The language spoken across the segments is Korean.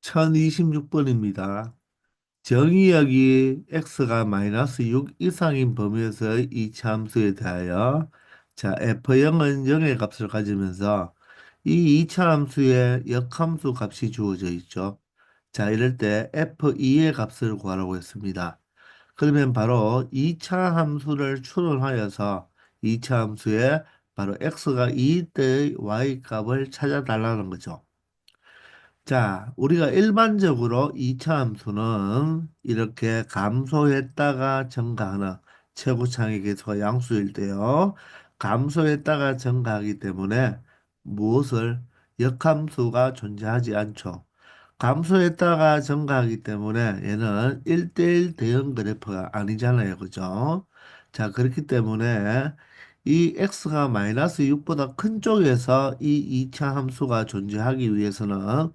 1026번입니다. 정의역이 x가 마이너스 6 이상인 범위에서의 이차함수에 대하여 F0은 0의 값을 가지면서 이 이차함수의 역함수 값이 주어져 있죠. 이럴 때 F2의 값을 구하라고 했습니다. 그러면 바로 이차함수를 추론하여서 이차함수의 바로 x가 2일 때의 y 값을 찾아달라는 거죠. 우리가 일반적으로 이차 함수는 이렇게 감소했다가 증가하는 최고창의 계수가 양수일 때요. 감소했다가 증가하기 때문에 무엇을 역함수가 존재하지 않죠. 감소했다가 증가하기 때문에 얘는 1대1 대응 그래프가 아니잖아요. 그죠? 그렇기 때문에 이 x가 마이너스 6보다 큰 쪽에서 이 2차 함수가 존재하기 위해서는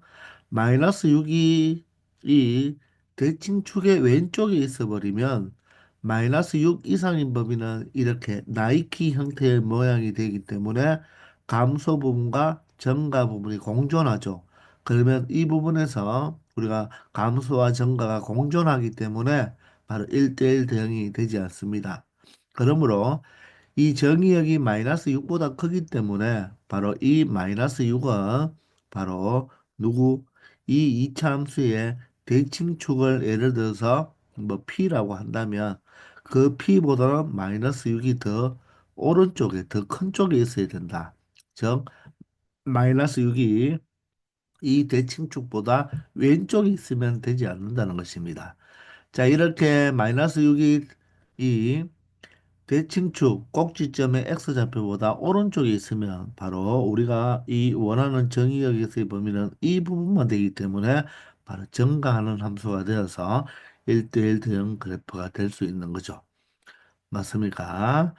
마이너스 6이 이 대칭축의 왼쪽에 있어 버리면 마이너스 6 이상인 범위는 이렇게 나이키 형태의 모양이 되기 때문에 감소 부분과 증가 부분이 공존하죠. 그러면 이 부분에서 우리가 감소와 증가가 공존하기 때문에 바로 1대1 대응이 되지 않습니다. 그러므로 이 정의역이 마이너스 6보다 크기 때문에 바로 이 마이너스 6은 바로 누구? 이 이차함수의 대칭축을 예를 들어서 뭐 p라고 한다면 그 p보다는 마이너스 6이 더 오른쪽에 더 큰 쪽에 있어야 된다. 즉 마이너스 6이 이 대칭축보다 왼쪽에 있으면 되지 않는다는 것입니다. 이렇게 마이너스 6이 이 대칭축 꼭지점의 x좌표보다 오른쪽에 있으면 바로 우리가 이 원하는 정의역에서의 범위는 이 부분만 되기 때문에 바로 증가하는 함수가 되어서 1대1 대응 그래프가 될 수 있는 거죠. 맞습니까?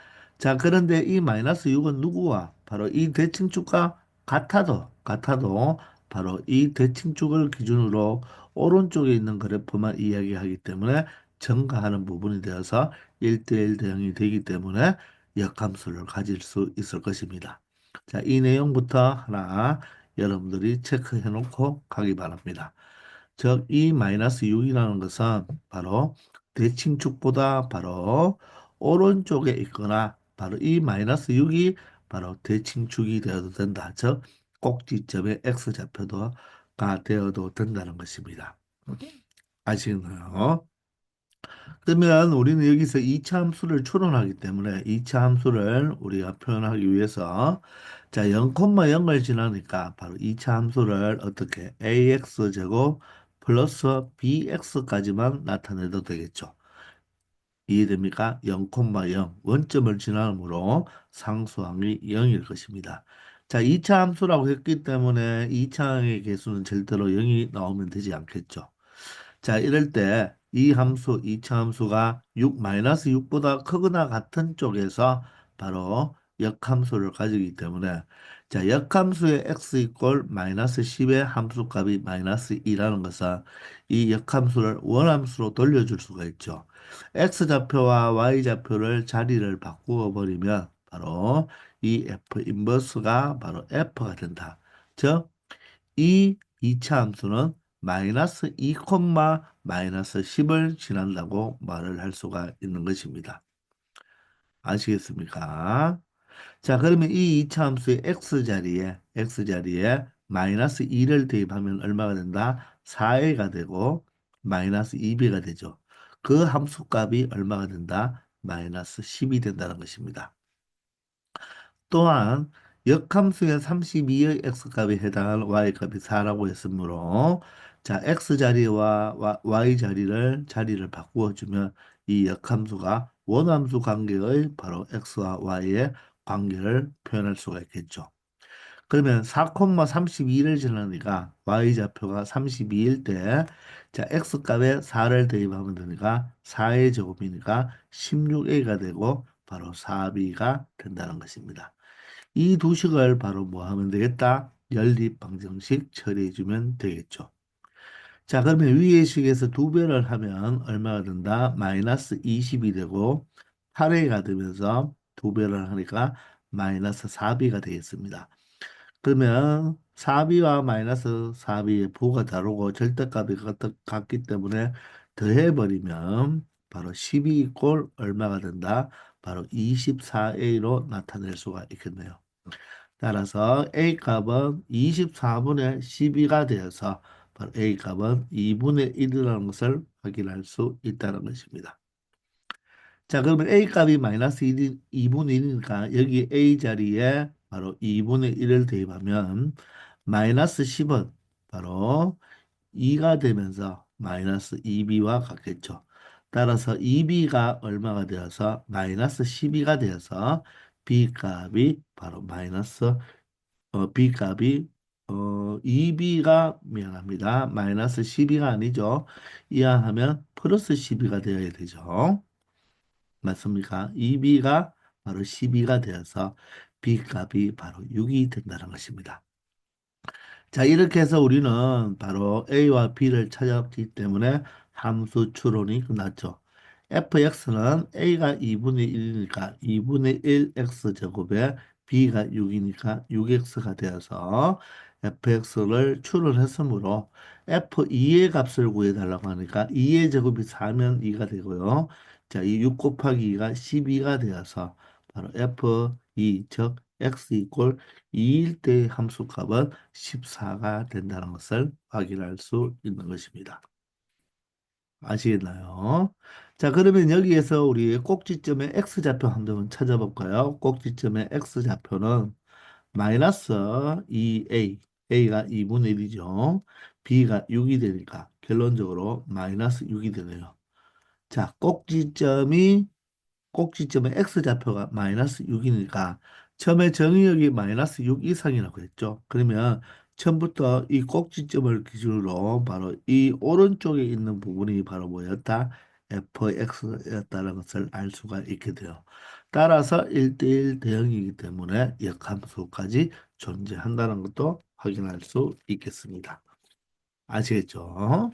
그런데 이 마이너스 6은 누구와 바로 이 대칭축과 같아도 바로 이 대칭축을 기준으로 오른쪽에 있는 그래프만 이야기하기 때문에 증가하는 부분이 되어서 1대1 대응이 되기 때문에 역함수를 가질 수 있을 것입니다. 이 내용부터 하나 여러분들이 체크해 놓고 가기 바랍니다. 즉, 이 마이너스 6이라는 것은 바로 대칭축보다 바로 오른쪽에 있거나 바로 이 마이너스 6이 바로 대칭축이 되어도 된다. 즉, 꼭지점의 x좌표가 되어도 된다는 것입니다. 아시겠나요? 그러면 우리는 여기서 2차 함수를 추론하기 때문에 2차 함수를 우리가 표현하기 위해서 0,0을 지나니까 바로 2차 함수를 어떻게 ax 제곱 플러스 bx까지만 나타내도 되겠죠. 이해됩니까? 0,0 원점을 지나므로 상수항이 0일 것입니다. 2차 함수라고 했기 때문에 2차의 개수는 절대로 0이 나오면 되지 않겠죠. 이럴 때 이 함수, 이차 함수가 6-6보다 크거나 같은 쪽에서 바로 역함수를 가지기 때문에 역함수의 x 이꼴 마이너스 10의 함수값이 마이너스 2라는 것은 이 역함수를 원함수로 돌려줄 수가 있죠. x좌표와 y좌표를 자리를 바꾸어 버리면 바로 이 f 인버스가 바로 f가 된다. 즉, 이 2차 함수는 마이너스 2, 마이너스 10을 지난다고 말을 할 수가 있는 것입니다. 아시겠습니까? 그러면 이 2차 함수의 x자리에 마이너스 2를 대입하면 얼마가 된다? 4a가 되고 마이너스 2b가 되죠. 그 함수값이 얼마가 된다? 마이너스 10이 된다는 것입니다. 또한 역함수의 32의 x값에 해당하는 y값이 4라고 했으므로 x자리와 y자리를 자리를 바꾸어 주면 이 역함수가 원함수 관계의 바로 x와 y의 관계를 표현할 수가 있겠죠. 그러면 4,32를 지나니까 y좌표가 32일 때 x값에 4를 대입하면 되니까 4의 제곱이니까 16a가 되고 바로 4b가 된다는 것입니다. 이 두 식을 바로 뭐 하면 되겠다? 연립방정식 처리해주면 되겠죠. 그러면 위의 식에서 두 배를 하면 얼마가 된다? 마이너스 20이 되고 8a가 되면서 두 배를 하니까 마이너스 4b가 되겠습니다. 그러면 4b와 마이너스 4b의 부호가 다르고 절대값이 같기 때문에 더해버리면 바로 12 이꼴 얼마가 된다? 바로 24a로 나타낼 수가 있겠네요. 따라서 A 값은 24분의 12가 되어서 바로 A 값은 2분의 1이라는 것을 확인할 수 있다는 것입니다. 자, 그러면 A 값이 마이너스 1이 2분의 1이니까 여기 A 자리에 바로 2분의 1을 대입하면 마이너스 10은 바로 2가 되면서 마이너스 2b와 같겠죠. 따라서 2b가 얼마가 되어서 마이너스 12가 되어서 B 값이 바로 마이너스 B 값이 2b가 미안합니다. 마이너스 12가 아니죠. 이항하면 플러스 12가 되어야 되죠. 맞습니까? 2b가 바로 12가 되어서 B 값이 바로 6이 된다는 것입니다. 자, 이렇게 해서 우리는 바로 A와 B를 찾았기 때문에 함수 추론이 끝났죠. fx는 A가 2분의 1이니까 2분의 1x 제곱에 B가 6이니까 6x가 되어서 fx를 추론했으므로 f2의 값을 구해달라고 하니까 2의 제곱이 4면 2가 되고요. 자, 이 6 곱하기 2가 12가 되어서 바로 f2 즉 x 이꼴 2일 때의 함수값은 14가 된다는 것을 확인할 수 있는 것입니다. 아시겠나요? 자, 그러면 여기에서 우리 꼭지점의 x좌표 한번 찾아볼까요? 꼭지점의 x좌표는 마이너스 2a, a가 2분의 1이죠. b가 6이 되니까 결론적으로 마이너스 6이 되네요. 자, 꼭지점의 x좌표가 마이너스 6이니까 처음에 정의역이 마이너스 6 이상이라고 했죠. 그러면 처음부터 이 꼭지점을 기준으로 바로 이 오른쪽에 있는 부분이 바로 뭐였다? fx였다는 것을 알 수가 있게 돼요. 따라서 1대1 대응이기 때문에 역함수까지 존재한다는 것도 확인할 수 있겠습니다. 아시겠죠?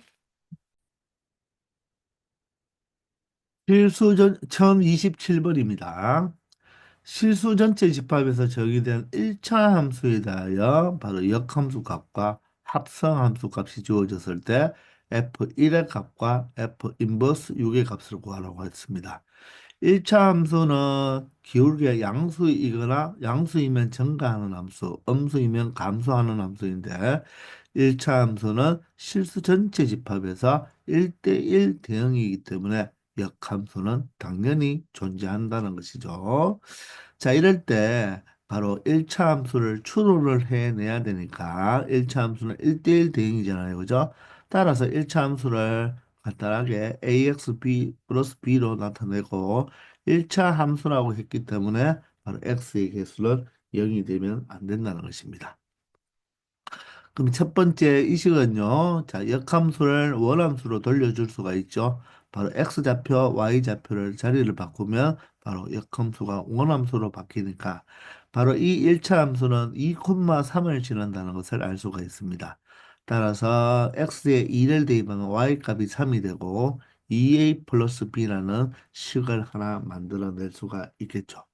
필수전 1027번입니다. 실수 전체 집합에서 정의된 1차 함수에 대하여 바로 역함수 값과 합성 함수 값이 주어졌을 때 f1의 값과 f 인버스 6의 값을 구하라고 했습니다. 1차 함수는 기울기가 양수이거나 양수이면 증가하는 함수, 음수이면 감소하는 함수인데 1차 함수는 실수 전체 집합에서 1대1 대응이기 때문에 역함수는 당연히 존재한다는 것이죠. 자, 이럴 때 바로 1차 함수를 추론을 해내야 되니까 1차 함수는 1대1 대응이잖아요. 그죠? 따라서 1차 함수를 간단하게 AXB 플러스 B로 나타내고 1차 함수라고 했기 때문에 바로 X의 개수는 0이 되면 안 된다는 것입니다. 그럼 첫 번째 이 식은요. 자, 역함수를 원함수로 돌려줄 수가 있죠. 바로 x좌표, y좌표를 자리를 바꾸면 바로 역함수가 원함수로 바뀌니까 바로 이 1차 함수는 2,3을 지난다는 것을 알 수가 있습니다. 따라서 x에 2를 대입하면 y값이 3이 되고 2a 플러스 b라는 식을 하나 만들어낼 수가 있겠죠.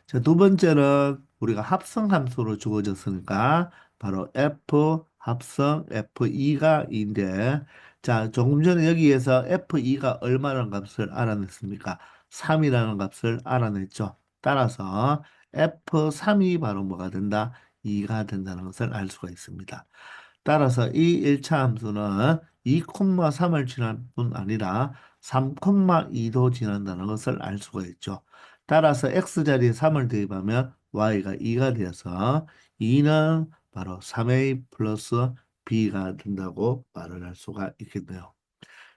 자, 두 번째는 우리가 합성 함수로 주어졌으니까 바로 F 합성 F2가 2인데 자, 조금 전에 여기에서 F2가 얼마라는 값을 알아냈습니까? 3이라는 값을 알아냈죠. 따라서 F3이 바로 뭐가 된다? 2가 된다는 것을 알 수가 있습니다. 따라서 이 1차 함수는 2,3을 지날 뿐 아니라 3,2도 지난다는 것을 알 수가 있죠. 따라서 x자리에 3을 대입하면 y가 2가 되어서 2는 바로 3a 플러스 b가 된다고 말을 할 수가 있겠네요.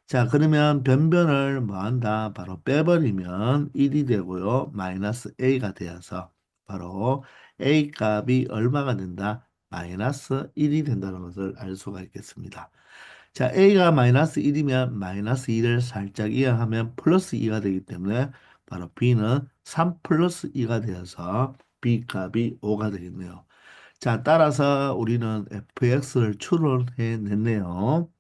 자, 그러면 변변을 뭐 한다? 바로 빼버리면 1이 되고요. 마이너스 a가 되어서 바로 a 값이 얼마가 된다? 마이너스 1이 된다는 것을 알 수가 있겠습니다. 자, a가 마이너스 1이면 마이너스 2를 살짝 이항하면 플러스 2가 되기 때문에 바로 b는 3 플러스 2가 되어서 b 값이 5가 되겠네요. 자, 따라서 우리는 fx를 추론해냈네요.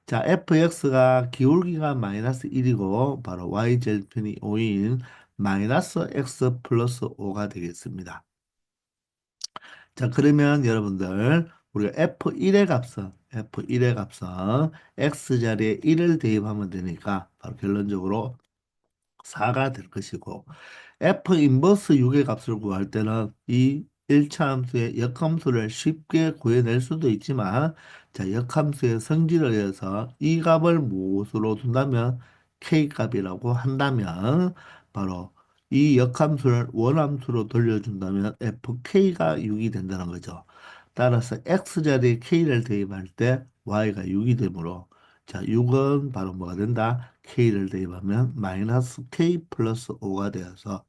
자, fx가 기울기가 마이너스 1이고 바로 y절편이 5인 마이너스 x 플러스 5가 되겠습니다. 자, 그러면 여러분들, 우리가 F1의 값은 X자리에 1을 대입하면 되니까, 바로 결론적으로 4가 될 것이고, F 인버스 6의 값을 구할 때는 이 1차 함수의 역함수를 쉽게 구해낼 수도 있지만, 자, 역함수의 성질을 위해서 이 값을 무엇으로 둔다면 K 값이라고 한다면, 바로 이 역함수를 원함수로 돌려준다면 FK가 6이 된다는 거죠. 따라서 X자리에 K를 대입할 때 Y가 6이 되므로, 자, 6은 바로 뭐가 된다? K를 대입하면 마이너스 K 플러스 5가 되어서,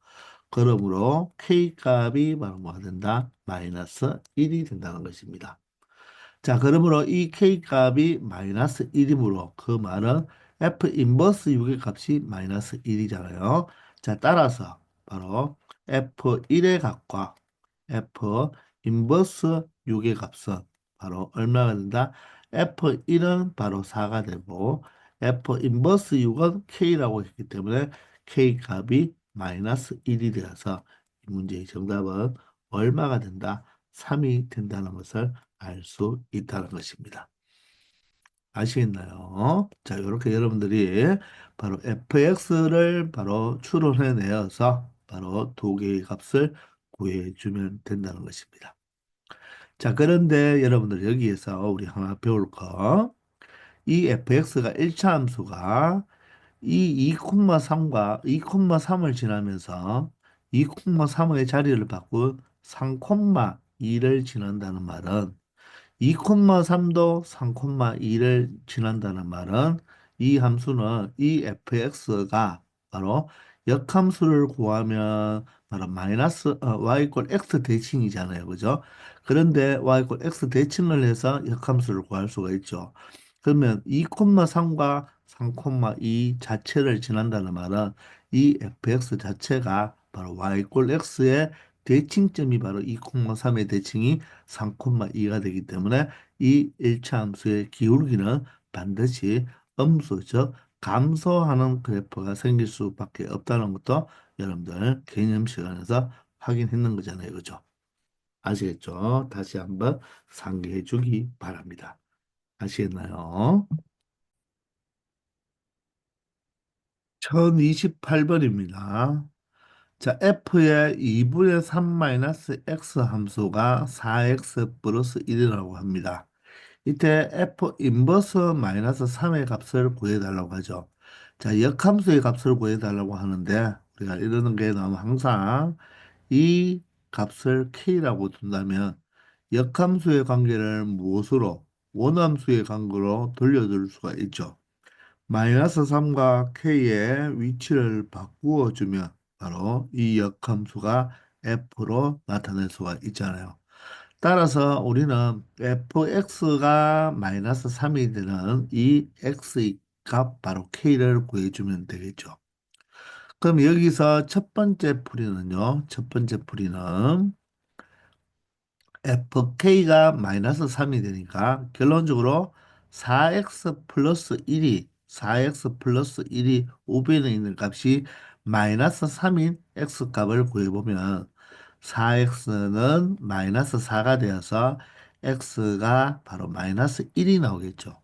그러므로 K 값이 바로 뭐가 된다? 마이너스 1이 된다는 것입니다. 자, 그러므로 이 K 값이 마이너스 1이므로 그 말은 F 인버스 6의 값이 마이너스 1이잖아요. 자, 따라서 바로 F1의 값과 F 인버스 6의 값은 바로 얼마가 된다? F1은 바로 4가 되고 F 인버스 6은 K라고 했기 때문에 K 값이 마이너스 1이 되어서 이 문제의 정답은 얼마가 된다? 3이 된다는 것을 알 수 있다는 것입니다. 아시겠나요? 자, 이렇게 여러분들이 바로 fx를 바로 추론해 내어서 바로 두 개의 값을 구해주면 된다는 것입니다. 자, 그런데 여러분들 여기에서 우리 하나 배울 거, 이 fx가 1차 함수가 이 2,3과 2,3을 지나면서 2,3의 자리를 바꾼 3,2를 지난다는 말은 2,3도 3,2를 지난다는 말은 이 함수는 이 fx가 바로 역함수를 구하면 바로 마이너스 y 이퀄 x 대칭이잖아요. 그죠? 그런데 y 이퀄 x 대칭을 해서 역함수를 구할 수가 있죠. 그러면 2,3과 3,2 자체를 지난다는 말은 이 fx 자체가 바로 y 이퀄 x의 대칭점이 바로 2,3의 대칭이 3,2가 되기 때문에 이 1차 함수의 기울기는 반드시 음수, 즉 감소하는 그래프가 생길 수밖에 없다는 것도 여러분들 개념 시간에서 확인했는 거잖아요. 그죠? 아시겠죠? 다시 한번 상기해 주기 바랍니다. 아시겠나요? 1028번입니다. 자, f의 2분의 3 마이너스 x 함수가 4x 플러스 1이라고 합니다. 이때 f 인버스 마이너스 3의 값을 구해달라고 하죠. 자, 역함수의 값을 구해달라고 하는데 우리가 이러는 게 너무 항상 이 값을 k라고 둔다면 역함수의 관계를 무엇으로 원함수의 관계로 돌려줄 수가 있죠. 마이너스 3과 k의 위치를 바꾸어 주면 바로 이 역함수가 f로 나타낼 수가 있잖아요. 따라서 우리는 fx가 마이너스 3이 되는 이 x의 값 바로 k를 구해주면 되겠죠. 그럼 여기서 첫 번째 풀이는요. 첫 번째 풀이는 fk가 마이너스 3이 되니까 결론적으로 4x 플러스 1이 우변에 있는 값이 마이너스 3인 x 값을 구해보면 4x는 마이너스 4가 되어서 x가 바로 마이너스 1이 나오겠죠.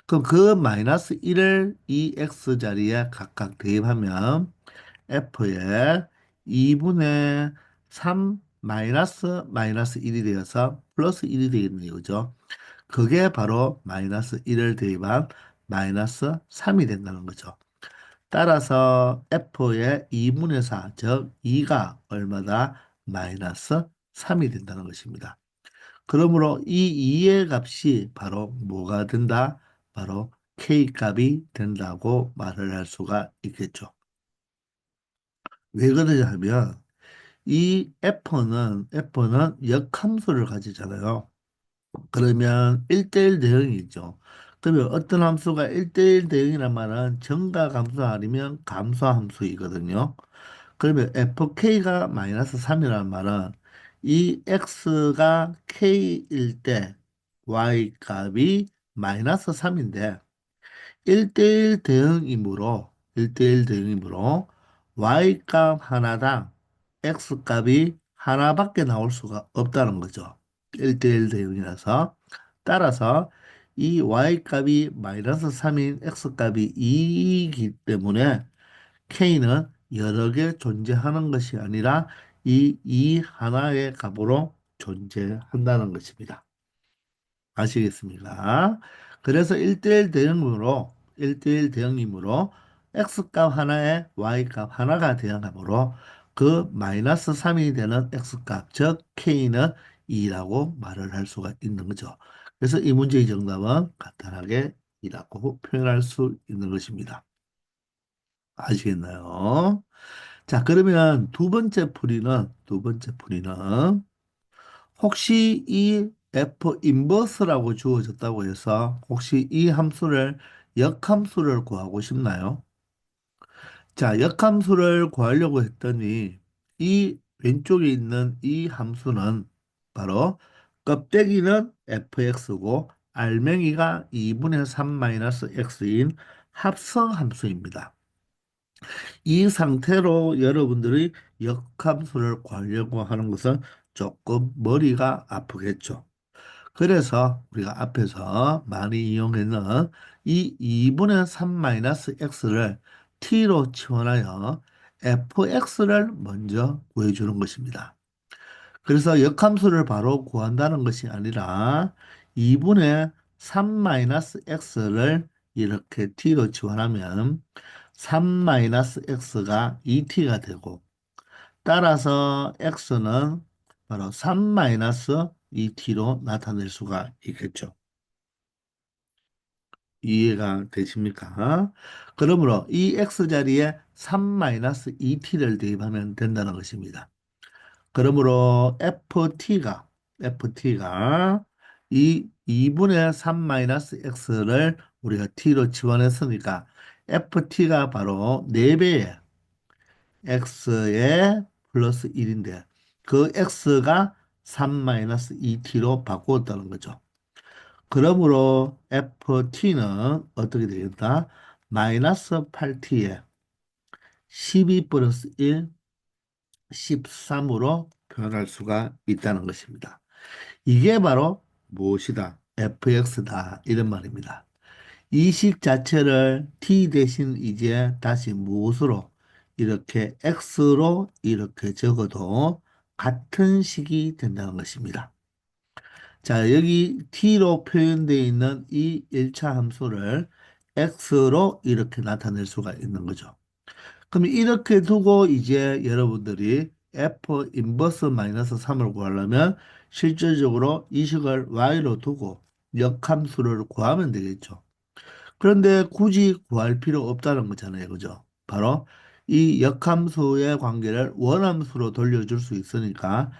그럼 그 마이너스 1을 이 x 자리에 각각 대입하면 f에 2분의 3 마이너스 1이 되어서 플러스 1이 되겠네요. 그죠? 그게 바로 마이너스 1을 대입한 마이너스 3이 된다는 거죠. 따라서 f의 2분의 4, 즉 2가 얼마다? 마이너스 3이 된다는 것입니다. 그러므로 이 2의 값이 바로 뭐가 된다? 바로 k 값이 된다고 말을 할 수가 있겠죠. 왜 그러냐 하면 이 F는 역함수를 가지잖아요. 그러면 1대1 대응이죠. 그러면 어떤 함수가 1대1 대응이란 말은 정각 함수 아니면 감소 함수이거든요. 그러면 fk가 마이너스 3이라는 말은 이 x가 k일 때 y 값이 마이너스 3인데 1대1 대응이므로 y 값 하나당 x 값이 하나밖에 나올 수가 없다는 거죠. 1대1 대응이라서. 따라서 이 y값이 마이너스 3인 x값이 2이기 때문에 k는 여러 개 존재하는 것이 아니라 이 하나의 값으로 존재한다는 것입니다. 아시겠습니까? 그래서 1대1 대응이므로 x값 하나에 y값 하나가 대응하므로 그 마이너스 3이 되는 x값, 즉 k는 2라고 말을 할 수가 있는 거죠. 그래서 이 문제의 정답은 간단하게 2라고 표현할 수 있는 것입니다. 아시겠나요? 자, 그러면 두 번째 풀이는 혹시 이 f 인버스라고 주어졌다고 해서 혹시 이 함수를 역함수를 구하고 싶나요? 자, 역함수를 구하려고 했더니 이 왼쪽에 있는 이 함수는 바로 껍데기는 fx고 알맹이가 2분의 3-x인 합성 함수입니다. 이 상태로 여러분들이 역함수를 구하려고 하는 것은 조금 머리가 아프겠죠. 그래서 우리가 앞에서 많이 이용했는 이 2분의 3-x를 t로 치환하여 fx를 먼저 구해주는 것입니다. 그래서 역함수를 바로 구한다는 것이 아니라 2분의 3-x를 이렇게 t로 치환하면 3-x가 2t가 되고 따라서 x는 바로 3-2t로 나타낼 수가 있겠죠. 이해가 되십니까? 그러므로 이 x자리에 3-2t를 대입하면 된다는 것입니다. 그러므로 FT가 이 2분의 3-x를 우리가 t로 치환했으니까 FT가 바로 4배의 x의 플러스 1인데 그 x가 3-2t로 바꾸었다는 거죠. 그러므로 ft는 어떻게 되겠다? 마이너스 8t에 12 플러스 1, 13으로 표현할 수가 있다는 것입니다. 이게 바로 무엇이다? fx다. 이런 말입니다. 이 식 자체를 t 대신 이제 다시 무엇으로 이렇게 x로 이렇게 적어도 같은 식이 된다는 것입니다. 자, 여기 t로 표현되어 있는 이 1차 함수를 x로 이렇게 나타낼 수가 있는 거죠. 그럼 이렇게 두고 이제 여러분들이 f 인버스 마이너스 3을 구하려면 실질적으로 이 식을 y로 두고 역함수를 구하면 되겠죠. 그런데 굳이 구할 필요 없다는 거잖아요. 그죠? 바로 이 역함수의 관계를 원함수로 돌려줄 수 있으니까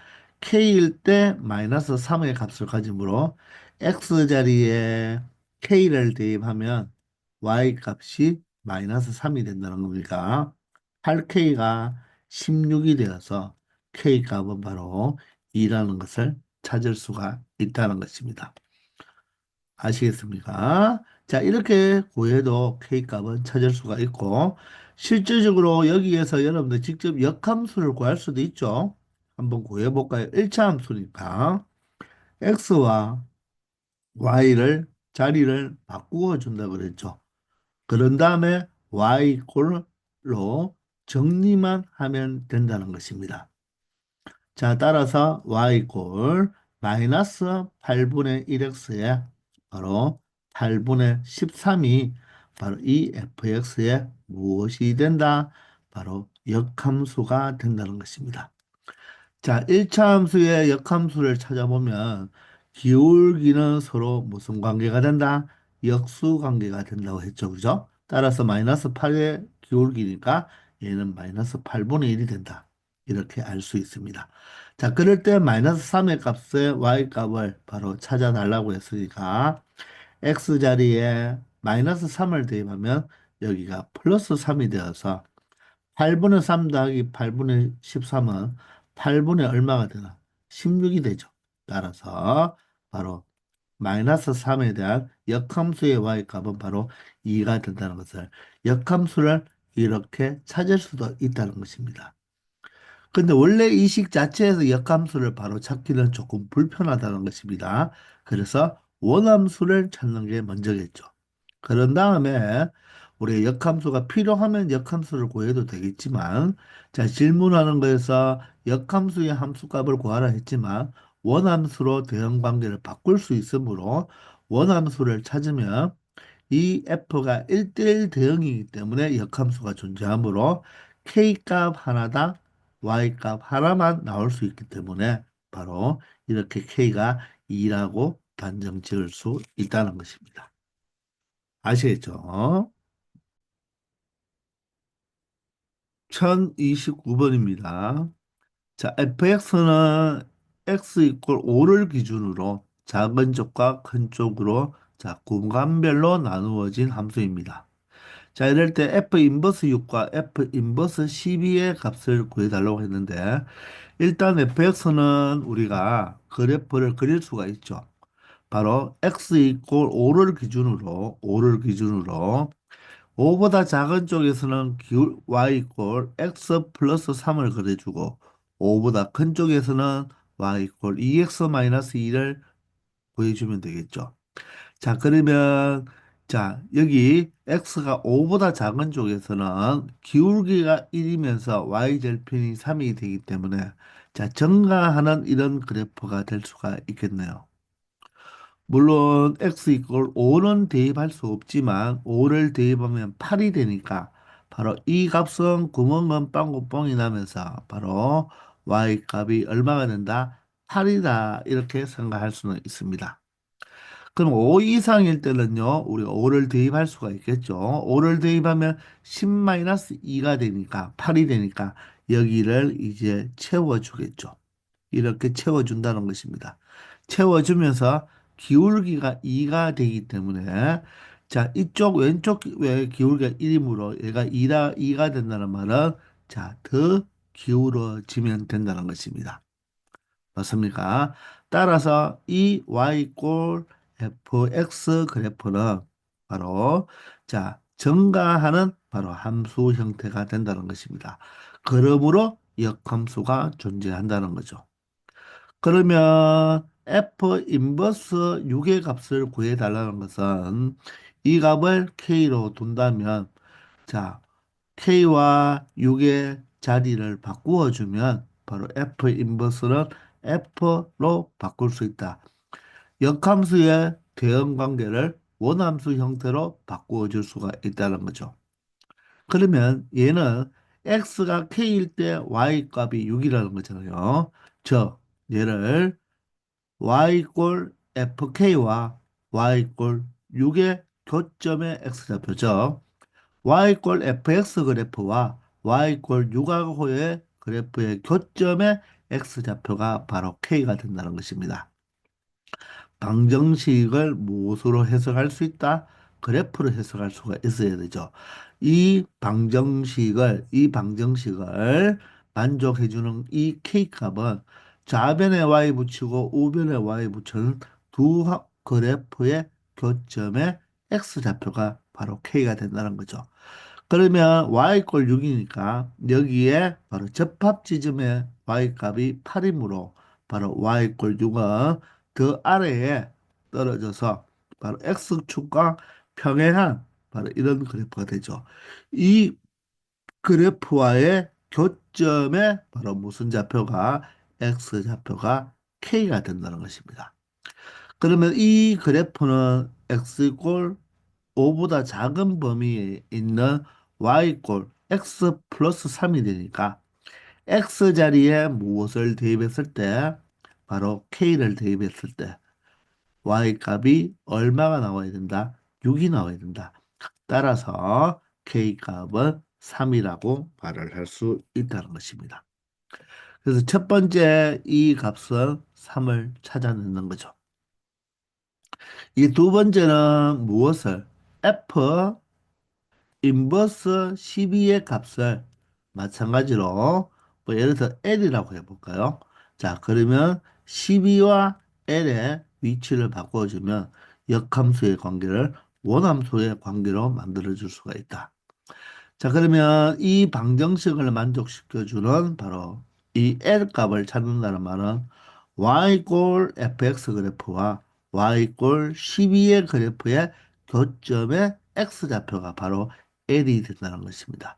k일 때 마이너스 3의 값을 가지므로 x자리에 k를 대입하면 y 값이 마이너스 3이 된다는 겁니까? 8k가 16이 되어서 k 값은 바로 2라는 것을 찾을 수가 있다는 것입니다. 아시겠습니까? 자, 이렇게 구해도 K값은 찾을 수가 있고, 실질적으로 여기에서 여러분들 직접 역함수를 구할 수도 있죠. 한번 구해볼까요? 1차 함수니까 X와 Y를 자리를 바꾸어 준다 그랬죠. 그런 다음에 Y 꼴로 정리만 하면 된다는 것입니다. 자, 따라서 y꼴 마이너스 8분의 1x에 바로 8분의 13이 바로 이 fx에 무엇이 된다? 바로 역함수가 된다는 것입니다. 자, 1차 함수의 역함수를 찾아보면 기울기는 서로 무슨 관계가 된다? 역수 관계가 된다고 했죠. 그죠? 따라서 마이너스 8의 기울기니까 얘는 마이너스 8분의 1이 된다. 이렇게 알 수 있습니다. 자, 그럴 때 마이너스 3의 값에 y 값을 바로 찾아달라고 했으니까 x 자리에 마이너스 3을 대입하면 여기가 플러스 3이 되어서 8분의 3 더하기 8분의 13은 8분의 얼마가 되나? 16이 되죠. 따라서 바로 마이너스 3에 대한 역함수의 y값은 바로 2가 된다는 것을 역함수를 이렇게 찾을 수도 있다는 것입니다. 근데 원래 이 식 자체에서 역함수를 바로 찾기는 조금 불편하다는 것입니다. 그래서 원함수를 찾는 게 먼저겠죠. 그런 다음에 우리 역함수가 필요하면 역함수를 구해도 되겠지만, 자, 질문하는 거에서 역함수의 함수값을 구하라 했지만 원함수로 대응 관계를 바꿀 수 있으므로 원함수를 찾으면 이 F가 1대1 대응이기 때문에 역함수가 존재하므로 K값 하나당 Y값 하나만 나올 수 있기 때문에 바로 이렇게 K가 2라고 단정 지을 수 있다는 것입니다. 아시겠죠? 1029번입니다. 자, fx는 x 이퀄 5를 기준으로 작은 쪽과 큰 쪽으로 자, 공간별로 나누어진 함수입니다. 자, 이럴 때 f 인버스 6과 f 인버스 12의 값을 구해달라고 했는데 일단 fx는 우리가 그래프를 그릴 수가 있죠. 바로 x 이퀄 5를 기준으로 5보다 작은 쪽에서는 기울 y 이퀄 x 플러스 3을 그려주고 5보다 큰 쪽에서는 y 이퀄 2x 마이너스 2를 구해주면 되겠죠. 자, 그러면 자, 여기 x가 5보다 작은 쪽에서는 기울기가 1이면서 y절편이 3이 되기 때문에 자, 증가하는 이런 그래프가 될 수가 있겠네요. 물론 x 이퀄 5는 대입할 수 없지만 5를 대입하면 8이 되니까 바로 이 값은 구멍은 빵꾸 뻥이 나면서 바로 y 값이 얼마가 된다? 8이다. 이렇게 생각할 수는 있습니다. 그럼 5 이상일 때는요, 우리가 5를 대입할 수가 있겠죠. 5를 대입하면 10-2가 되니까, 8이 되니까, 여기를 이제 채워주겠죠. 이렇게 채워준다는 것입니다. 채워주면서 기울기가 2가 되기 때문에, 자, 이쪽 왼쪽 왜 기울기가 1이므로 얘가 2가 된다는 말은, 자, 더 기울어지면 된다는 것입니다. 맞습니까? 따라서 이 y fx 그래프는 바로 자 증가하는 바로 함수 형태가 된다는 것입니다. 그러므로 역함수가 존재한다는 거죠. 그러면 f 인버스 6의 값을 구해달라는 것은 이 값을 k로 둔다면 자 K와 6의 자리를 바꾸어 주면 바로 F 인버스는 F로 바꿀 수 있다. 역함수의 대응 관계를 원함수 형태로 바꾸어 줄 수가 있다는 거죠. 그러면 얘는 X가 K일 때 Y 값이 6이라는 거잖아요. 저 얘를 Y 꼴 FK와 Y 꼴 6의 교점의 X좌표죠. y 꼴 fx 그래프와 y 꼴 육하고의 그래프의 교점의 x좌표가 바로 k가 된다는 것입니다. 방정식을 무엇으로 해석할 수 있다? 그래프로 해석할 수가 있어야 되죠. 이 방정식을 만족해주는 이 k값은 좌변에 y 붙이고 우변에 y 붙이는 두 그래프의 교점의 x좌표가 바로 k가 된다는 거죠. 그러면 y 꼴 6이니까 여기에 바로 접합 지점의 y 값이 8이므로 바로 y 꼴 6은 그 아래에 떨어져서 바로 x축과 평행한 바로 이런 그래프가 되죠. 이 그래프와의 교점에 바로 무슨 좌표가 x좌표가 k가 된다는 것입니다. 그러면 이 그래프는 x 꼴 5보다 작은 범위에 있는 y꼴 x 플러스 3이 되니까 x 자리에 무엇을 대입했을 때 바로 k를 대입했을 때 y 값이 얼마가 나와야 된다? 6이 나와야 된다. 따라서 k 값은 3이라고 말을 할 수 있다는 것입니다. 그래서 첫 번째 이 값은 3을 찾아내는 거죠. 이 두 번째는 무엇을 f 인버스 12의 값을 마찬가지로 뭐 예를 들어 L이라고 해볼까요? 자, 그러면 12와 L의 위치를 바꿔주면 역함수의 관계를 원함수의 관계로 만들어줄 수가 있다. 자, 그러면 이 방정식을 만족시켜주는 바로 이 L 값을 찾는다는 말은 y 꼴 fx 그래프와 y 꼴 12의 그래프의 교점의 x좌표가 바로 L이 된다는 것입니다.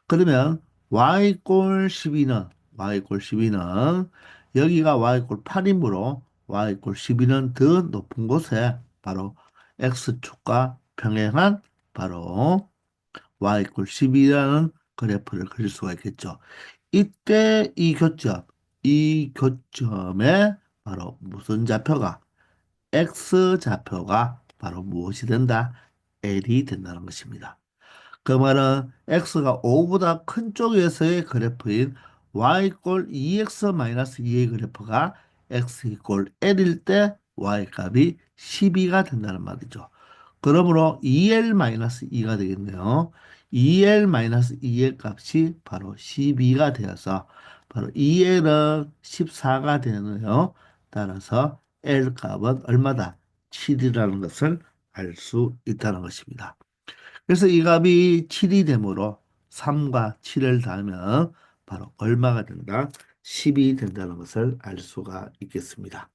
그러면 y꼴 12는 y꼴 12는 여기가 y꼴 8이므로 y꼴 12는 더 높은 곳에 바로 x축과 평행한 바로 y꼴 12라는 그래프를 그릴 수가 있겠죠. 이때 이 교점에 바로 무슨 좌표가 x좌표가 바로 무엇이 된다? L이 된다는 것입니다. 그 말은 x가 5보다 큰 쪽에서의 그래프인 y 꼴 2x-2의 그래프가 x 이꼴 l일 때 y 값이 12가 된다는 말이죠. 그러므로 2l-2가 되겠네요. 2l-2의 값이 바로 12가 되어서 바로 2l은 14가 되네요. 따라서 l 값은 얼마다? 7이라는 것을 알 수 있다는 것입니다. 그래서 이 값이 7이 되므로 3과 7을 더하면 바로 얼마가 된다? 10이 된다는 것을 알 수가 있겠습니다.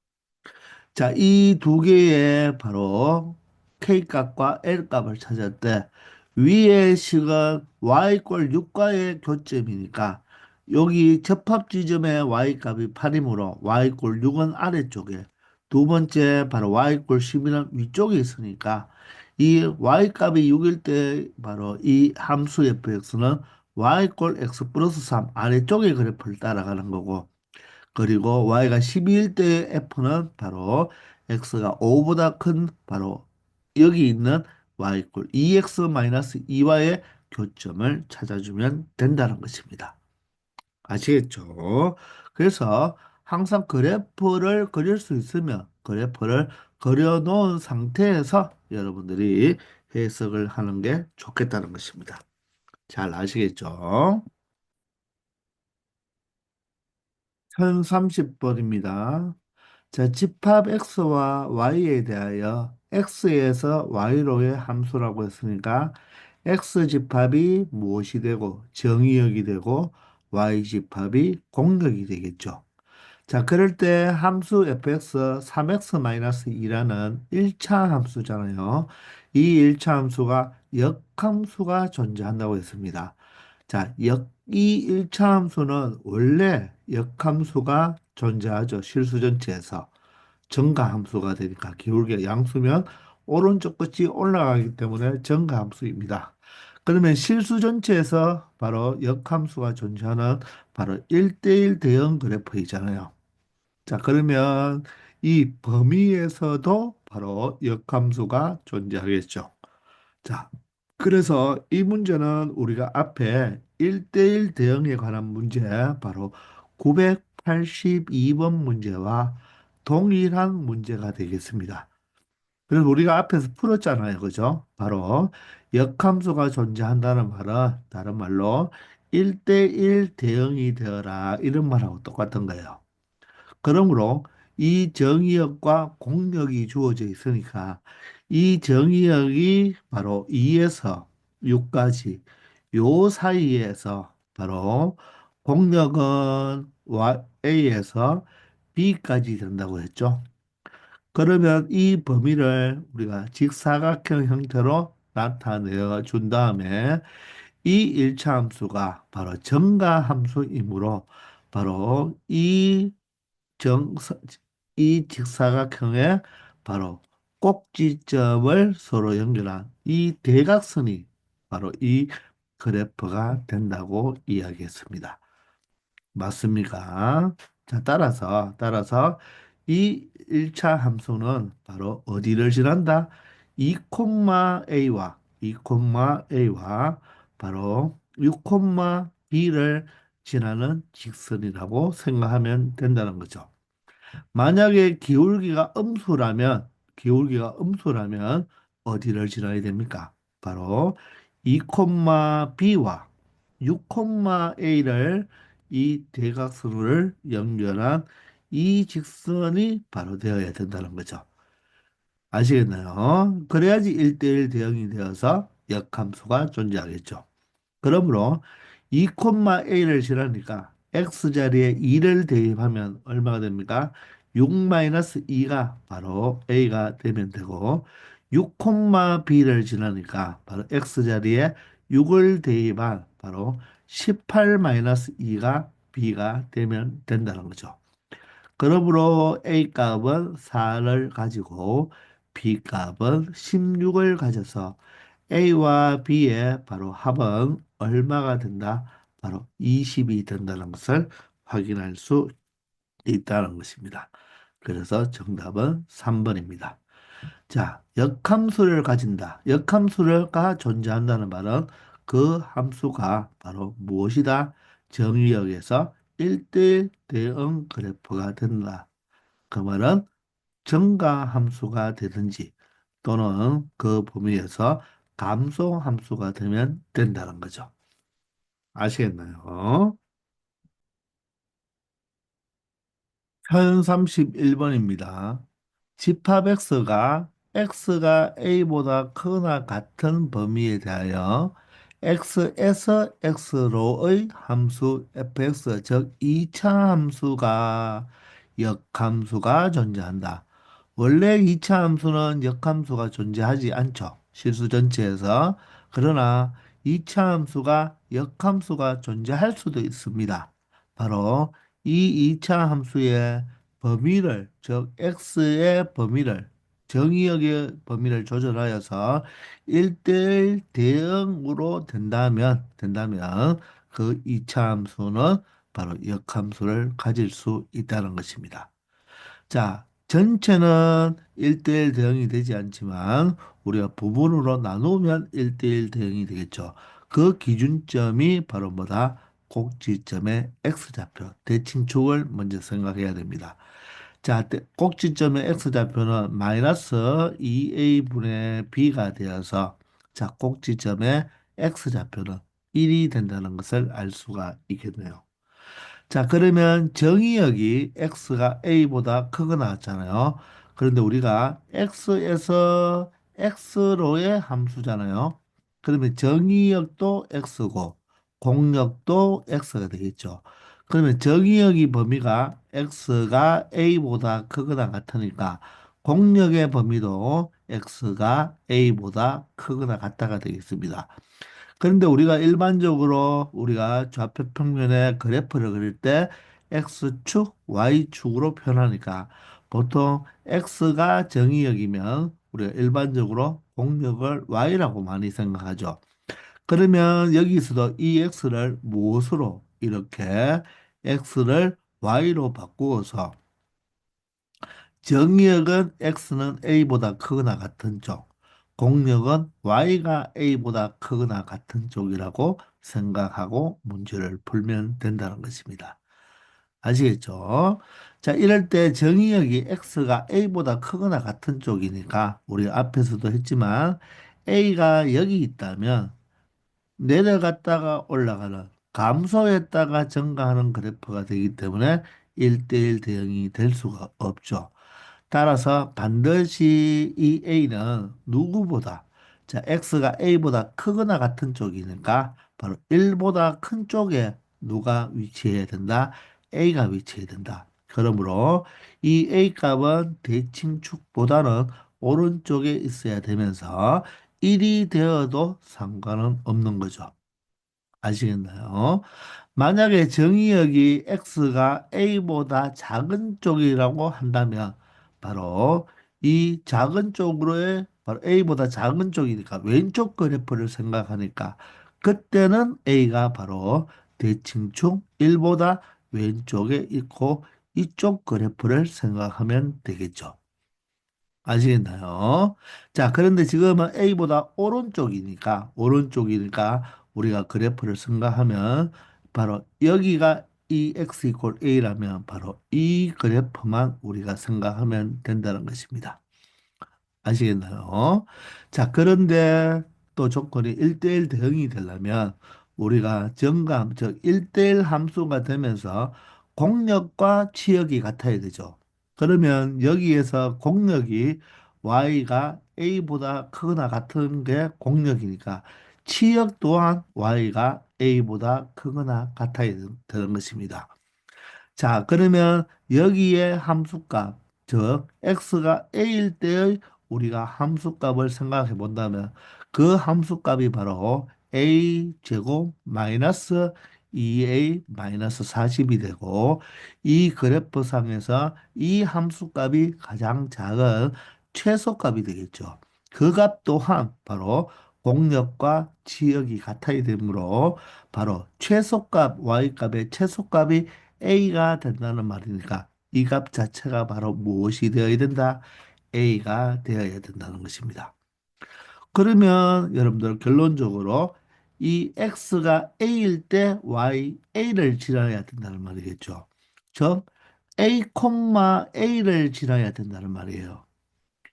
자, 이 두 개의 바로 K값과 L값을 찾을 때 위의 식은 Y꼴 6과의 교점이니까 여기 접합 지점의 Y값이 8이므로 Y꼴 6은 아래쪽에 두 번째 바로 Y꼴 12는 위쪽에 있으니까 이 Y값이 6일 때 바로 이 함수 fx는 Y꼴 x 플러스 3 아래쪽의 그래프를 따라가는 거고 그리고 y가 12일 때의 f는 바로 x가 5보다 큰 바로 여기 있는 y 꼴 2x-2y의 교점을 찾아주면 된다는 것입니다. 아시겠죠? 그래서 항상 그래프를 그릴 수 있으면 그래프를 그려놓은 상태에서 여러분들이 해석을 하는 게 좋겠다는 것입니다. 잘 아시겠죠? 1030번입니다. 자, 집합 x와 y에 대하여 x에서 y로의 함수라고 했으니까 x 집합이 무엇이 되고 정의역이 되고 y 집합이 공역이 되겠죠. 자, 그럴 때 함수 fx 3x-2라는 1차 함수잖아요. 이 1차 함수가 역함수가 존재한다고 했습니다. 자, 이 1차 함수는 원래 역함수가 존재하죠. 실수 전체에서. 정가함수가 되니까 기울기가 양수면 오른쪽 끝이 올라가기 때문에 정가함수입니다. 그러면 실수 전체에서 바로 역함수가 존재하는 바로 1대1 대응 그래프이잖아요. 자, 그러면 이 범위에서도 바로 역함수가 존재하겠죠. 자, 그래서 이 문제는 우리가 앞에 1대1 대응에 관한 문제, 바로 982번 문제와 동일한 문제가 되겠습니다. 그래서 우리가 앞에서 풀었잖아요. 그죠? 바로 역함수가 존재한다는 말은 다른 말로 1대1 대응이 되어라 이런 말하고 똑같은 거예요. 그러므로 이 정의역과 공역이 주어져 있으니까 이 정의역이 바로 2에서 6까지 요 사이에서 바로 공역은 A에서 B까지 된다고 했죠. 그러면 이 범위를 우리가 직사각형 형태로 나타내어 준 다음에 이 1차 함수가 바로 정가함수이므로 바로 정, 이 직사각형의 바로 꼭지점을 서로 연결한 이 대각선이 바로 이 그래프가 된다고 이야기했습니다. 맞습니까? 자, 따라서 이 1차 함수는 바로 어디를 지난다? 2,A와 바로 6,B를 지나는 직선이라고 생각하면 된다는 거죠. 만약에 기울기가 음수라면 어디를 지나야 됩니까? 바로 2,B와 6,A를 이 대각선을 연결한 이 직선이 바로 되어야 된다는 거죠. 아시겠나요? 그래야지 1대1 대응이 되어서 역함수가 존재하겠죠. 그러므로 2,A를 지나니까 x 자리에 2를 대입하면 얼마가 됩니까? 6-2가 바로 a가 되면 되고 6, b를 지나니까 바로 x 자리에 6을 대입한 바로 18-2가 b가 되면 된다는 거죠. 그러므로 A 값은 4를 가지고 B 값은 16을 가져서 A와 B의 바로 합은 얼마가 된다? 바로 20이 된다는 것을 확인할 수 있다는 것입니다. 그래서 정답은 3번입니다. 자, 역함수를 가진다. 역함수가 존재한다는 말은 그 함수가 바로 무엇이다? 정의역에서 1대1 대응 그래프가 된다. 그 말은 증가 함수가 되든지 또는 그 범위에서 감소 함수가 되면 된다는 거죠. 아시겠나요? 편 31번입니다. 집합 x가 a보다 크거나 같은 범위에 대하여 x에서 x로의 함수 fx, 즉 2차 함수가 역함수가 존재한다. 원래 2차 함수는 역함수가 존재하지 않죠. 실수 전체에서. 그러나 2차 함수가 역함수가 존재할 수도 있습니다. 바로 이 2차 함수의 범위를, 즉 x의 범위를, 정의역의 범위를 조절하여서 1대1 대응으로 된다면 그 2차 함수는 바로 역함수를 가질 수 있다는 것입니다. 자, 전체는 1대1 대응이 되지 않지만 우리가 부분으로 나누면 1대1 대응이 되겠죠. 그 기준점이 바로 뭐다? 꼭지점의 x좌표, 대칭축을 먼저 생각해야 됩니다. 자, 꼭지점의 x좌표는 마이너스 2a분의 b가 되어서 자, 꼭지점의 x좌표는 1이 된다는 것을 알 수가 있겠네요. 자, 그러면 정의역이 x가 a보다 크게 나왔잖아요. 그런데 우리가 x에서 x로의 함수잖아요. 그러면 정의역도 x고 공역도 x가 되겠죠. 그러면 정의역의 범위가 x가 a보다 크거나 같으니까 공역의 범위도 x가 a보다 크거나 같다가 되겠습니다. 그런데 우리가 일반적으로 우리가 좌표 평면의 그래프를 그릴 때 x축, y축으로 표현하니까 보통 x가 정의역이면 우리가 일반적으로 공역을 y라고 많이 생각하죠. 그러면 여기서도 이 x를 무엇으로 이렇게 x를 y로 바꾸어서 정의역은 x는 a보다 크거나 같은 쪽, 공역은 y가 a보다 크거나 같은 쪽이라고 생각하고 문제를 풀면 된다는 것입니다. 아시겠죠? 자, 이럴 때 정의역이 x가 a보다 크거나 같은 쪽이니까 우리 앞에서도 했지만 a가 여기 있다면 내려갔다가 올라가는 감소했다가 증가하는 그래프가 되기 때문에 1대1 대응이 될 수가 없죠. 따라서 반드시 이 A는 누구보다 자, X가 A보다 크거나 같은 쪽이니까 바로 1보다 큰 쪽에 누가 위치해야 된다? A가 위치해야 된다. 그러므로 이 A 값은 대칭축보다는 오른쪽에 있어야 되면서 1이 되어도 상관은 없는 거죠. 아시겠나요? 만약에 정의역이 x가 a보다 작은 쪽이라고 한다면 바로 이 작은 쪽으로의 바로 a보다 작은 쪽이니까 왼쪽 그래프를 생각하니까 그때는 a가 바로 대칭축 1보다 왼쪽에 있고 이쪽 그래프를 생각하면 되겠죠. 아시겠나요? 자, 그런데 지금은 A보다 오른쪽이니까 우리가 그래프를 생각하면 바로 여기가 이 x 이퀄 A라면 바로 이 그래프만 우리가 생각하면 된다는 것입니다. 아시겠나요? 자, 그런데 또 조건이 1대1 대응이 되려면 우리가 정감, 즉 1대1 함수가 되면서 공역과 치역이 같아야 되죠. 그러면 여기에서 공역이 y가 a보다 크거나 같은 게 공역이니까 치역 또한 y가 a보다 크거나 같아야 되는 것입니다. 자, 그러면 여기에 함수값, 즉 x가 a일 때의 우리가 함수값을 생각해 본다면 그 함수값이 바로 a 제곱 마이너스 2a 마이너스 40이 되고 이 그래프상에서 이 함수값이 가장 작은 최소값이 되겠죠. 그 값 또한 바로 공역과 지역이 같아야 되므로 바로 최소값 y값의 최소값이 A가 된다는 말이니까 이 값 자체가 바로 무엇이 되어야 된다? A가 되어야 된다는 것입니다. 그러면 여러분들 결론적으로 이 X가 A일 때 Y, A를 지나야 된다는 말이겠죠. 즉, A, A를 지나야 된다는 말이에요.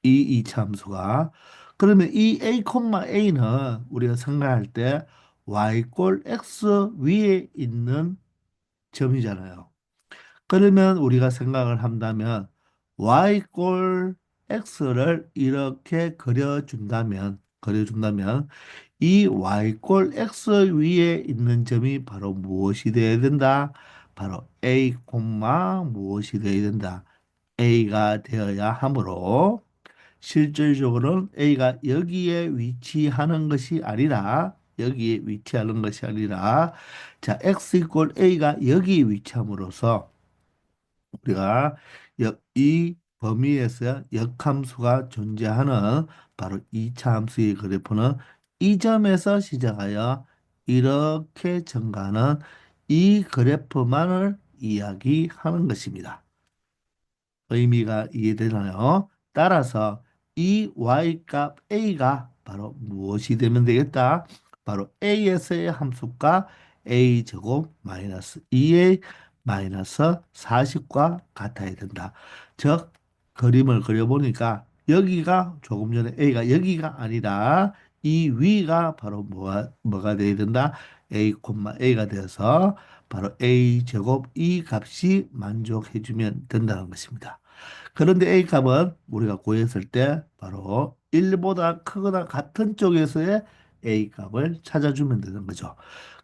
이 이차함수가. 그러면 이 A, A는 우리가 생각할 때 Y 꼴 X 위에 있는 점이잖아요. 그러면 우리가 생각을 한다면 y꼴 x를 이렇게 그려준다면 이 y꼴 x 위에 있는 점이 바로 무엇이 되어야 된다? 바로 a, 무엇이 되어야 된다? a가 되어야 하므로 실질적으로는 a가 여기에 위치하는 것이 아니라 자, x 이꼴 a가 여기에 위치함으로써 우리가 이 범위에서 역함수가 존재하는 바로 2차 함수의 그래프는 이 점에서 시작하여 이렇게 증가하는 이 그래프만을 이야기하는 것입니다. 의미가 이해되나요? 따라서 이 y값 a가 바로 무엇이 되면 되겠다? 바로 a에서의 함수가 a 제곱 마이너스 2a 마이너스 40과 같아야 된다. 즉 그림을 그려보니까 여기가 조금 전에 a가 여기가 아니라 이 위가 바로 뭐가 되어야 된다? a, a가 되어서 바로 a 제곱 이 값이 만족해주면 된다는 것입니다. 그런데 A값은 우리가 구했을 때 바로 1보다 크거나 같은 쪽에서의 A값을 찾아주면 되는 거죠.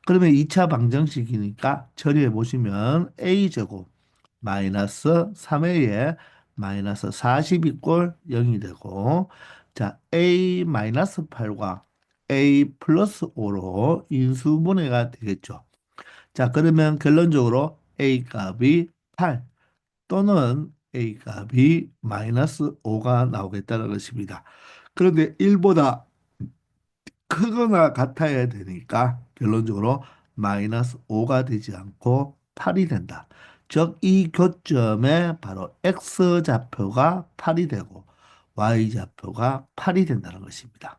그러면 2차 방정식이니까 처리해 보시면 A제곱 마이너스 3A에 마이너스 40 이꼴 0이 되고 자 A 마이너스 8과 A 플러스 5로 인수분해가 되겠죠. 자 그러면 결론적으로 A 값이 8 또는 A 값이 마이너스 5가 나오겠다는 것입니다. 그런데 1보다 크거나 같아야 되니까 결론적으로 마이너스 5가 되지 않고 8이 된다. 즉, 이 교점에 바로 X좌표가 8이 되고 Y좌표가 8이 된다는 것입니다.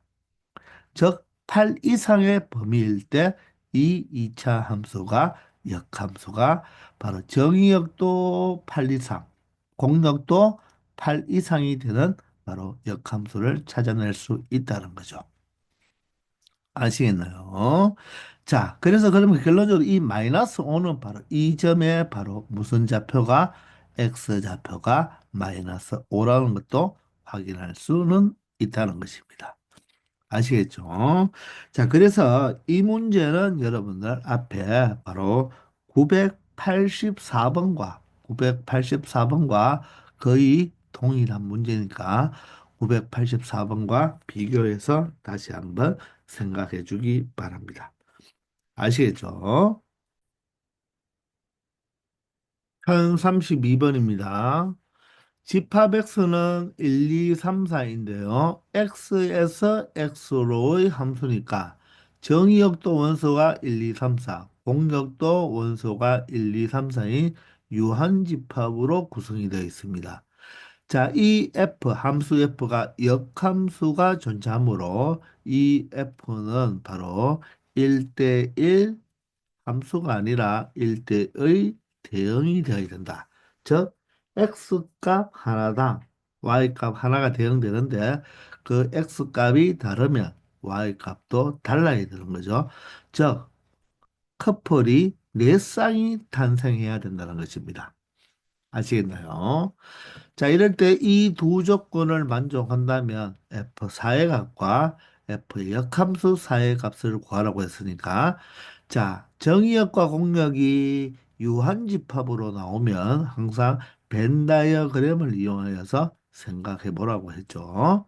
즉, 8 이상의 범위일 때 이 2차 함수가 역함수가 바로 정의역도 8 이상, 공역도 8 이상이 되는 바로 역함수를 찾아낼 수 있다는 거죠. 아시겠나요? 자, 그래서 그러면 결론적으로 이 마이너스 5는 바로 이 점에 바로 무슨 좌표가 X좌표가 마이너스 5라는 것도 확인할 수는 있다는 것입니다. 아시겠죠? 자, 그래서 이 문제는 여러분들 앞에 바로 984번과 거의 동일한 문제니까 984번과 비교해서 다시 한번 생각해 주기 바랍니다. 아시겠죠? 1032번입니다. 집합x는 1, 2, 3, 4인데요. x에서 x로의 함수니까 정의역도 원소가 1, 2, 3, 4, 공역도 원소가 1, 2, 3, 4인 유한집합으로 구성이 되어 있습니다. 자, 이 f, 함수 f가 역함수가 존재하므로 이 f는 바로 1대1 함수가 아니라 1대의 대응이 되어야 된다. 즉, x값 하나당 y값 하나가 대응되는데 그 x값이 다르면 y값도 달라야 되는 거죠. 즉, 커플이 네 쌍이 탄생해야 된다는 것입니다. 아시겠나요? 자, 이럴 때 이 두 조건을 만족한다면 F4의 값과 f의 역함수 4의 값을 구하라고 했으니까 자, 정의역과 공역이 유한집합으로 나오면 항상 벤 다이어그램을 이용하여서 생각해 보라고 했죠.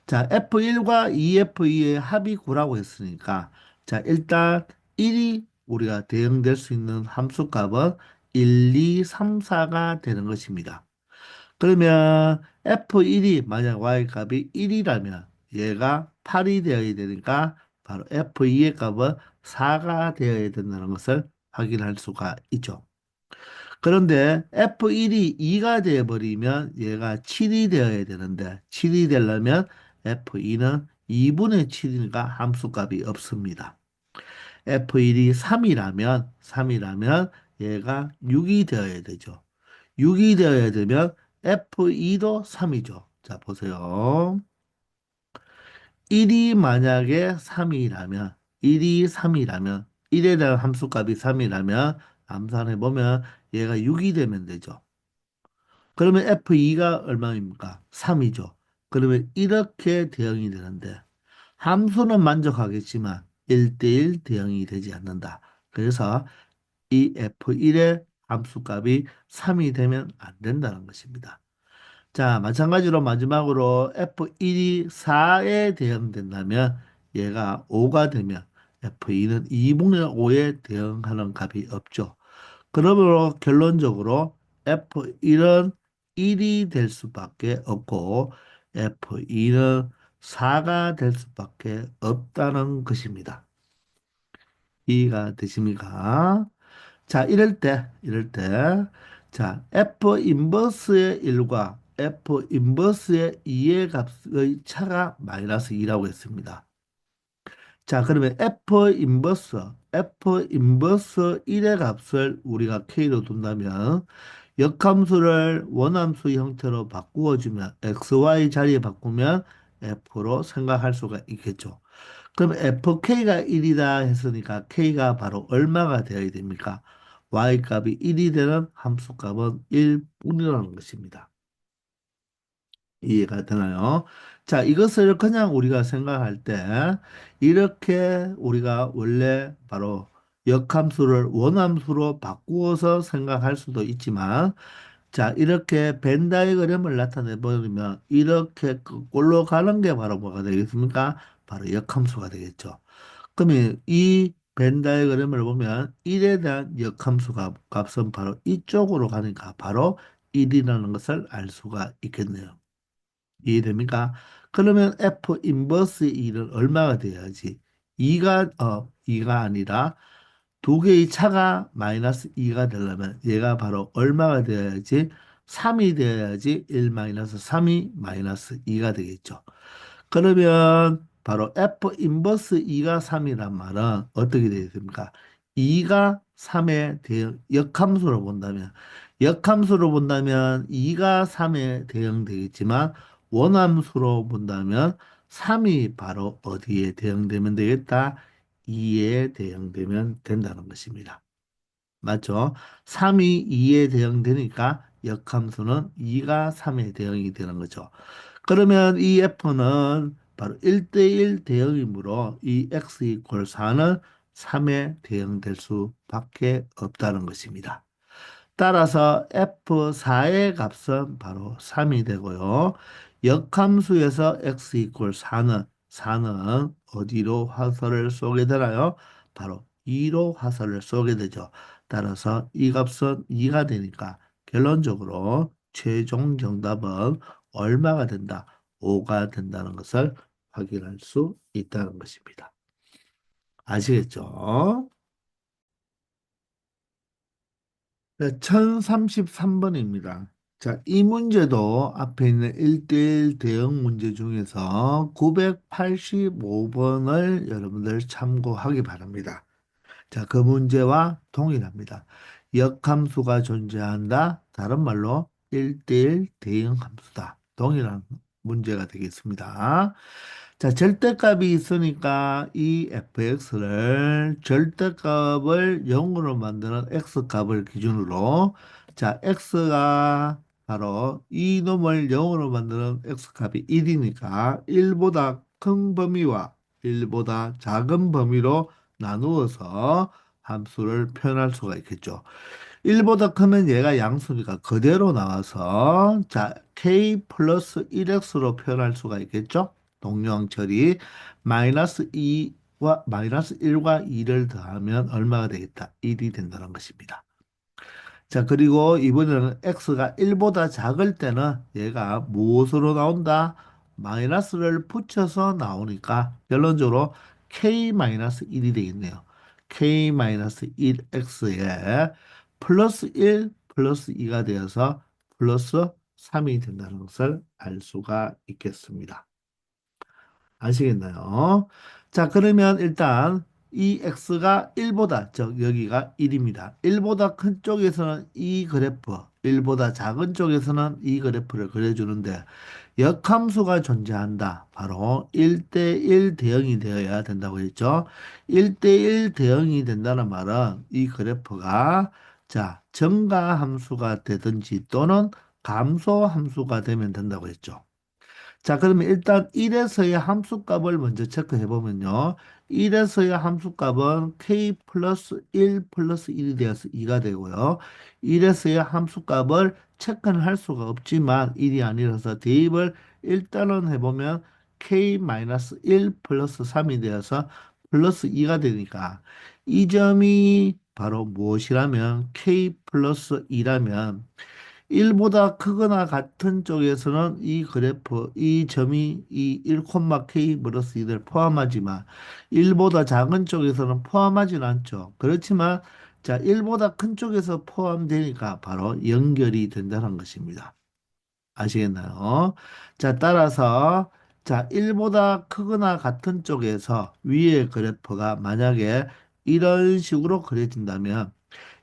자, F1과 EF2의 합이 9라고 했으니까 자, 일단 1이 우리가 대응될 수 있는 함수값은 1, 2, 3, 4가 되는 것입니다. 그러면 F1이 만약 Y값이 1이라면 얘가 8이 되어야 되니까 바로 F2의 값은 4가 되어야 된다는 것을 확인할 수가 있죠. 그런데 F1이 2가 되어버리면 얘가 7이 되어야 되는데 7이 되려면 F2는 2분의 7이니까 함수값이 없습니다. F1이 3이라면 얘가 6이 되어야 되죠. 6이 되어야 되면 F2도 3이죠. 자, 보세요. 1이 만약에 3이라면, 1이 3이라면, 1에 대한 함수값이 3이라면, 암산해 보면 얘가 6이 되면 되죠. 그러면 F2가 얼마입니까? 3이죠. 그러면 이렇게 대응이 되는데, 함수는 만족하겠지만 1대1 대응이 되지 않는다. 그래서 이 F1의 함수값이 3이 되면 안 된다는 것입니다. 자, 마찬가지로 마지막으로 F1이 4에 대응된다면 얘가 5가 되면 F2는 2분의 5에 대응하는 값이 없죠. 그러므로 결론적으로 F1은 1이 될 수밖에 없고 F2는 4가 될 수밖에 없다는 것입니다. 이해가 되십니까? 자, 이럴 때, 자, F 인버스의 1과 F 인버스의 2의 값의 차가 마이너스 2라고 했습니다. 자, 그러면 F 인버스 1의 값을 우리가 K로 둔다면 역함수를 원함수 형태로 바꾸어 주면 XY 자리에 바꾸면 F로 생각할 수가 있겠죠. 그럼 FK가 1이다 했으니까 K가 바로 얼마가 되어야 됩니까? Y값이 1이 되는 함수값은 1뿐이라는 것입니다. 이해가 되나요? 자, 이것을 그냥 우리가 생각할 때 이렇게 우리가 원래 바로 역함수를 원함수로 바꾸어서 생각할 수도 있지만 자, 이렇게 벤 다이어그램을 나타내 버리면 이렇게 꼴로 가는 게 바로 뭐가 되겠습니까? 바로 역함수가 되겠죠. 그러면 이 벤 다이어그램을 보면 1에 대한 역함수 값은 바로 이쪽으로 가니까 바로 1이라는 것을 알 수가 있겠네요. 이해됩니까? 그러면 F 인버스 1은 얼마가 돼야지? 2가 아니라 두 개의 차가 마이너스 2가 되려면 얘가 바로 얼마가 되어야지? 3이 되어야지 1 마이너스 3이 마이너스 2가 되겠죠. 그러면 바로 F 인버스 2가 3이란 말은 어떻게 되겠습니까? 2가 3의 대응, 역함수로 본다면 2가 3에 대응되겠지만 원함수로 본다면 3이 바로 어디에 대응되면 되겠다? 2에 대응되면 된다는 것입니다. 맞죠? 3이 2에 대응되니까 역함수는 2가 3에 대응이 되는 거죠. 그러면 이 F는 바로 1대1 대응이므로 이 x 이퀄 4는 3에 대응될 수밖에 없다는 것입니다. 따라서 F4의 값은 바로 3이 되고요. 역함수에서 x 이퀄 4는 어디로 화살을 쏘게 되나요? 바로 2로 화살을 쏘게 되죠. 따라서 이 값은 2가 되니까 결론적으로 최종 정답은 얼마가 된다? 5가 된다는 것을 확인할 수 있다는 것입니다. 아시겠죠? 네, 1033번입니다. 자, 이 문제도 앞에 있는 1대1 대응 문제 중에서 985번을 여러분들 참고하기 바랍니다. 자, 그 문제와 동일합니다. 역함수가 존재한다. 다른 말로 1대1 대응 함수다. 동일한 문제가 되겠습니다. 자, 절대값이 있으니까 이 fx를 절대값을 0으로 만드는 x값을 기준으로 자, x가 바로 이 놈을 0으로 만드는 x값이 1이니까 1보다 큰 범위와 1보다 작은 범위로 나누어서 함수를 표현할 수가 있겠죠. 1보다 크면 얘가 양수니까 그대로 나와서 자, k 플러스 1x로 표현할 수가 있겠죠. 동량 처리 마이너스 2와 마이너스 1과 2를 더하면 얼마가 되겠다? 1이 된다는 것입니다. 자, 그리고 이번에는 x가 1보다 작을 때는 얘가 무엇으로 나온다? 마이너스를 붙여서 나오니까 결론적으로 k-1이 되겠네요. k-1x에 플러스 1 플러스 2가 되어서 플러스 3이 된다는 것을 알 수가 있겠습니다. 아시겠나요? 자, 그러면 일단 이 x가 1보다, 즉 여기가 1입니다. 1보다 큰 쪽에서는 이 그래프, 1보다 작은 쪽에서는 이 그래프를 그려주는데 역함수가 존재한다. 바로 1대1 대응이 되어야 된다고 했죠. 1대1 대응이 된다는 말은 이 그래프가 자, 증가함수가 되든지 또는 감소함수가 되면 된다고 했죠. 자, 그러면 일단 1에서의 함수값을 먼저 체크해 보면요. 1에서의 함수값은 k 플러스 1 플러스 1이 되어서 2가 되고요. 1에서의 함수값을 체크는 할 수가 없지만 1이 아니라서 대입을 일단은 해보면 k 마이너스 1 플러스 3이 되어서 플러스 2가 되니까 이 점이 바로 무엇이라면 k 플러스 2라면 1보다 크거나 같은 쪽에서는 이 그래프, 이 점이 이 1,k 플러스 2를 포함하지만 1보다 작은 쪽에서는 포함하진 않죠. 그렇지만 자, 1보다 큰 쪽에서 포함되니까 바로 연결이 된다는 것입니다. 아시겠나요? 자, 따라서 자, 1보다 크거나 같은 쪽에서 위의 그래프가 만약에 이런 식으로 그려진다면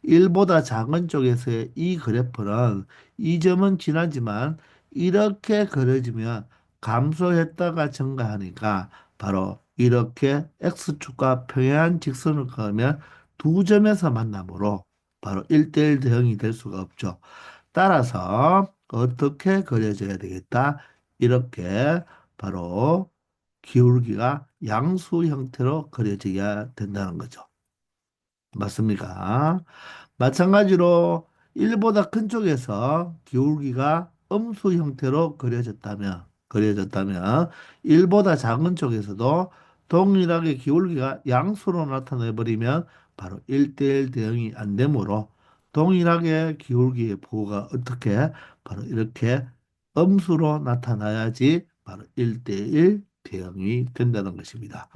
1보다 작은 쪽에서의 이 그래프는 이 점은 지나지만 이렇게 그려지면 감소했다가 증가하니까 바로 이렇게 x축과 평행한 직선을 그으면 두 점에서 만남으로 바로 1대1 대응이 될 수가 없죠. 따라서 어떻게 그려져야 되겠다? 이렇게 바로 기울기가 양수 형태로 그려져야 된다는 거죠. 맞습니까? 마찬가지로 1보다 큰 쪽에서 기울기가 음수 형태로 그려졌다면 1보다 작은 쪽에서도 동일하게 기울기가 양수로 나타내 버리면 바로 1대1 대응이 안 되므로 동일하게 기울기의 부호가 어떻게 바로 이렇게 음수로 나타나야지 바로 1대1 대응이 된다는 것입니다.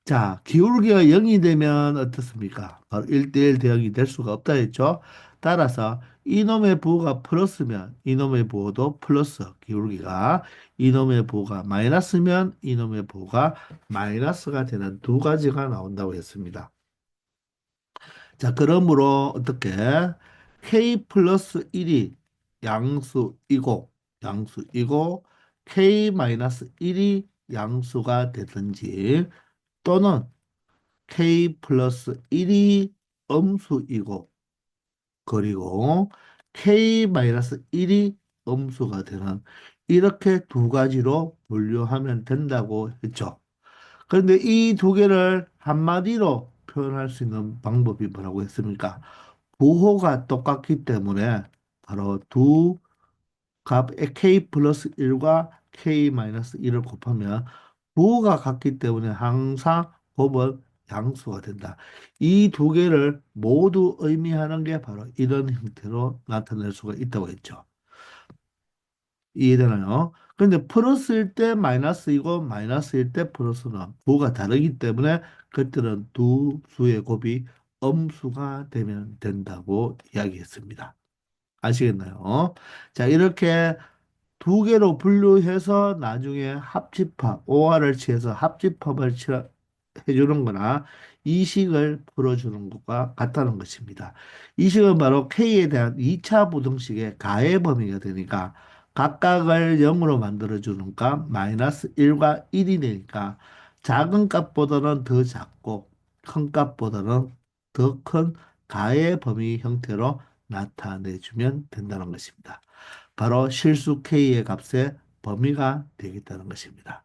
자, 기울기가 0이 되면 어떻습니까? 바로 1대1 대응이 될 수가 없다 했죠. 따라서 이놈의 부호가 플러스면 이놈의 부호도 플러스 기울기가 이놈의 부호가 마이너스면 이놈의 부호가 마이너스가 되는 두 가지가 나온다고 했습니다. 자, 그러므로 어떻게 k 플러스 1이 양수이고 k 마이너스 1이 양수가 되든지 또는 k 플러스 1이 음수이고 그리고 k 마이너스 1이 음수가 되는 이렇게 두 가지로 분류하면 된다고 했죠. 그런데 이 두 개를 한마디로 표현할 수 있는 방법이 뭐라고 했습니까? 부호가 똑같기 때문에 바로 두 값 k 플러스 1과 k 마이너스 1을 곱하면 부호가 같기 때문에 항상 곱은 양수가 된다. 이 두 개를 모두 의미하는 게 바로 이런 형태로 나타낼 수가 있다고 했죠. 이해되나요? 그런데 플러스일 때 마이너스이고 마이너스일 때 플러스는 부호가 다르기 때문에 그때는 두 수의 곱이 음수가 되면 된다고 이야기했습니다. 아시겠나요? 자, 이렇게 두 개로 분류해서 나중에 합집합, OR을 취해서 합집합을 해주는 거나 이식을 풀어주는 것과 같다는 것입니다. 이식은 바로 K에 대한 2차 부등식의 가해 범위가 되니까 각각을 0으로 만들어주는 값 마이너스 1과 1이 되니까 작은 값보다는 더 작고 큰 값보다는 더 큰 가해 범위 형태로 나타내주면 된다는 것입니다. 바로 실수 K의 값의 범위가 되겠다는 것입니다.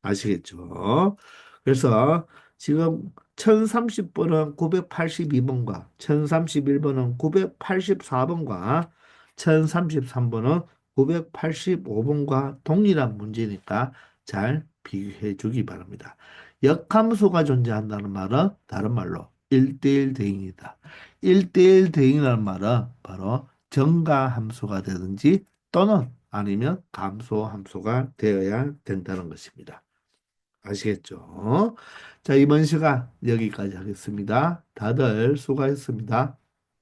아시겠죠? 그래서 지금 1030번은 982번과 1031번은 984번과 1033번은 985번과 동일한 문제니까 잘 비교해 주기 바랍니다. 역함수가 존재한다는 말은 다른 말로 1대1 대응이다. 1대1 대응이라는 말은 바로 증가함수가 되든지 또는 아니면 감소함수가 되어야 된다는 것입니다. 아시겠죠? 자, 이번 시간 여기까지 하겠습니다. 다들 수고하셨습니다.